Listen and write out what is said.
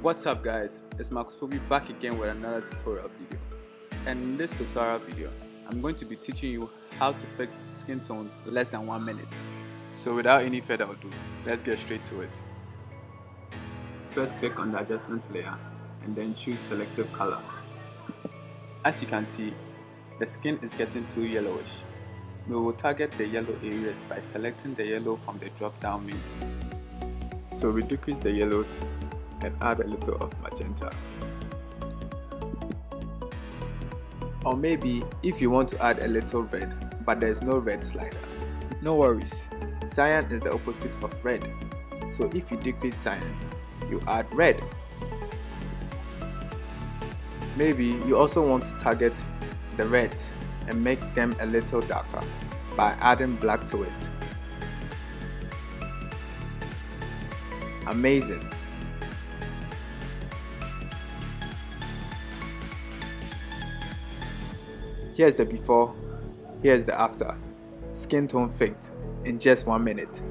What's up guys, it's Marcus will be back again with another tutorial video. And in this tutorial video, I'm going to be teaching you how to fix skin tones less than 1 minute. So without any further ado, let's get straight to it. First click on the adjustment layer and then choose selective color. As you can see, the skin is getting too yellowish. We will target the yellow areas by selecting the yellow from the drop down menu. So we decrease the yellows and add a little of magenta. Or maybe if you want to add a little red but there's no red slider, no worries, cyan is the opposite of red, so if you decrease cyan, you add red. Maybe you also want to target the reds and make them a little darker by adding black to it. Amazing! Here's the before, here's the after. Skin tone fixed in just 1 minute.